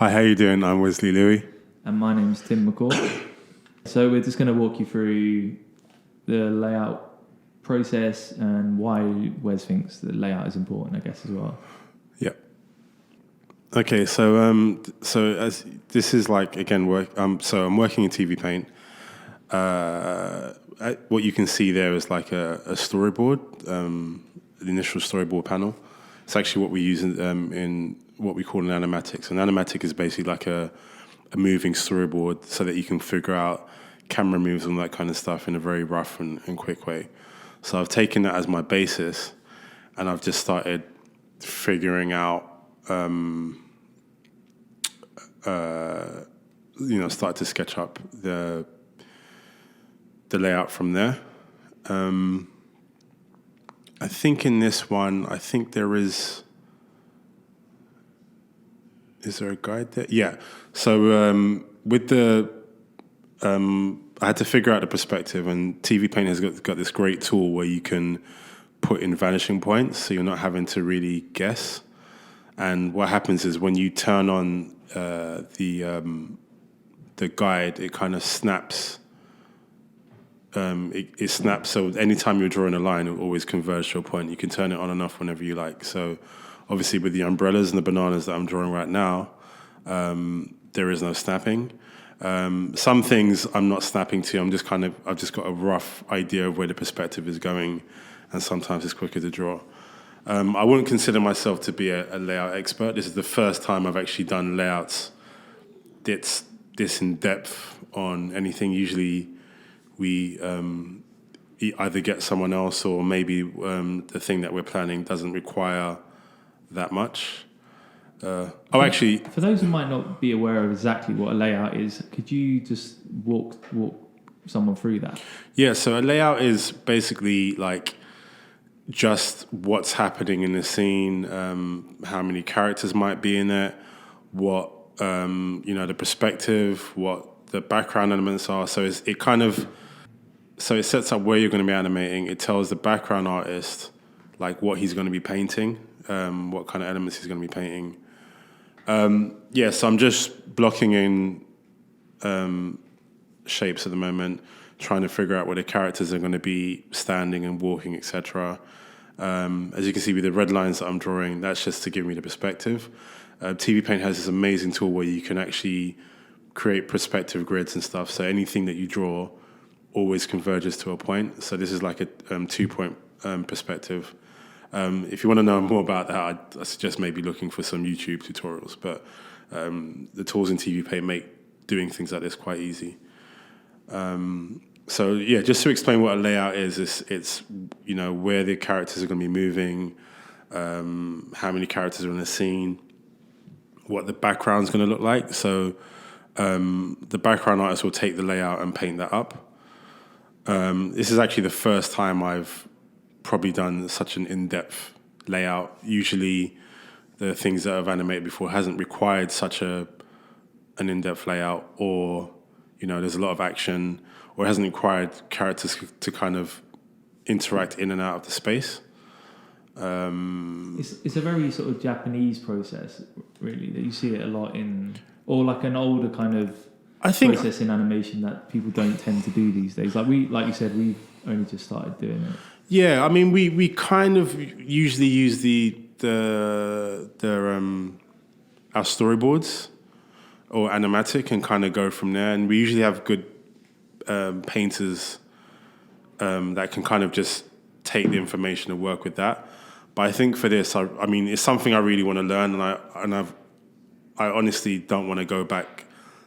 Hi, how you doing? I'm Wesley Louis. And my name's Tim McCall. So we're just going to walk you through the layout process and why Wes thinks that layout is important, I guess, as well. Yep. Okay, so as this is like again work. So I'm working in TV Paint. What you can see there is like a storyboard, the initial storyboard panel. It's actually what we use in what we call an animatic. So an animatic is basically like a moving storyboard so that you can figure out camera moves and that kind of stuff in a very rough and quick way. So I've taken that as my basis, and I've just started figuring out, start to sketch up the layout from there. I think in this one, there is there a guide there? Yeah. So with the, I had to figure out the perspective, and TV Paint has got this great tool where you can put in vanishing points, so you're not having to really guess. And what happens is when you turn on the guide, it kind of snaps. It snaps, so anytime you're drawing a line, it will always converge to a point. You can turn it on and off whenever you like. So obviously with the umbrellas and the bananas that I'm drawing right now, there is no snapping. Some things I'm not snapping to. I've just got a rough idea of where the perspective is going, and sometimes it's quicker to draw. I wouldn't consider myself to be a layout expert. This is the first time I've actually done layouts that's this in depth on anything. Usually we either get someone else, or maybe the thing that we're planning doesn't require that much. Actually, for those who might not be aware of exactly what a layout is, could you just walk someone through that? Yeah, so a layout is basically like just what's happening in the scene, how many characters might be in it, what the perspective, what the background elements are. So it sets up where you're going to be animating. It tells the background artist like what he's going to be painting, what kind of elements he's going to be painting. So I'm just blocking in shapes at the moment, trying to figure out where the characters are going to be standing and walking, etc. As you can see with the red lines that I'm drawing, that's just to give me the perspective. TV Paint has this amazing tool where you can actually create perspective grids and stuff. So anything that you draw always converges to a point. So this is like a 2-point perspective. If you want to know more about that, I suggest maybe looking for some YouTube tutorials. But the tools in TV Paint make doing things like this quite easy. Just to explain what a layout is, it's where the characters are going to be moving, how many characters are in the scene, what the background's going to look like. So the background artist will take the layout and paint that up. This is actually the first time I've probably done such an in-depth layout. Usually the things that I've animated before hasn't required such an in-depth layout, or there's a lot of action, or it hasn't required characters to kind of interact in and out of the space. It's a very sort of Japanese process, really, that you see it a lot in, or like an older kind of process in animation that people don't tend to do these days. Like you said, we've only just started doing it. Yeah, I mean, we kind of usually use our storyboards or animatic and kind of go from there. And we usually have good painters that can kind of just take the information and work with that. But I think for this, I mean, it's something I really want to learn, and I honestly don't want to go back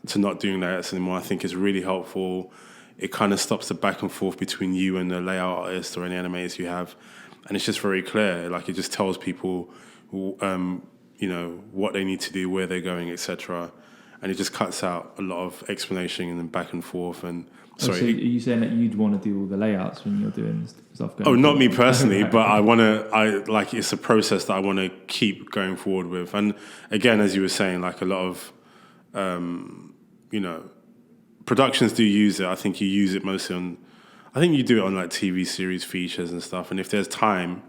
to not doing layouts anymore. I think it's really helpful. It kind of stops the back and forth between you and the layout artist or any animators you have, and it's just very clear. Like, it just tells people, what they need to do, where they're going, etc. And it just cuts out a lot of explanation and then back and forth. And so are you saying that you'd want to do all the layouts when you're doing stuff? Not me personally, but it's a process that I want to keep going forward with. And again, as you were saying, like a lot of, productions do use it. I think you use it mostly you do it on like TV series features and stuff. And if there's time,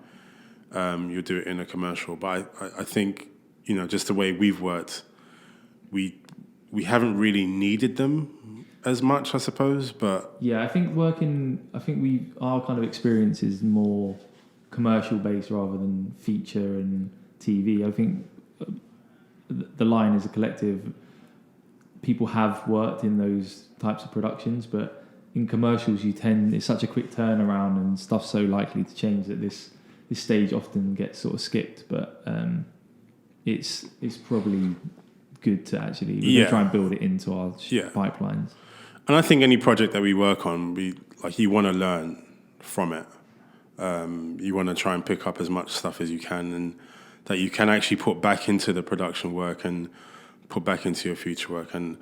you'll do it in a commercial. But I think, just the way we've worked, we haven't really needed them as much, I suppose. But yeah, I think our kind of experience is more commercial based rather than feature and TV. I think the Line is a collective. People have worked in those types of productions, but in commercials, it's such a quick turnaround and stuff's so likely to change that this stage often gets sort of skipped. But it's probably good to actually try and build it into our pipelines. And I think any project that we work on, you want to learn from it. You want to try and pick up as much stuff as you can, and that you can actually put back into the production work and put back into your future work. And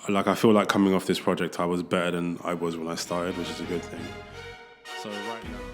I feel like coming off this project, I was better than I was when I started, which is a good thing. So right now.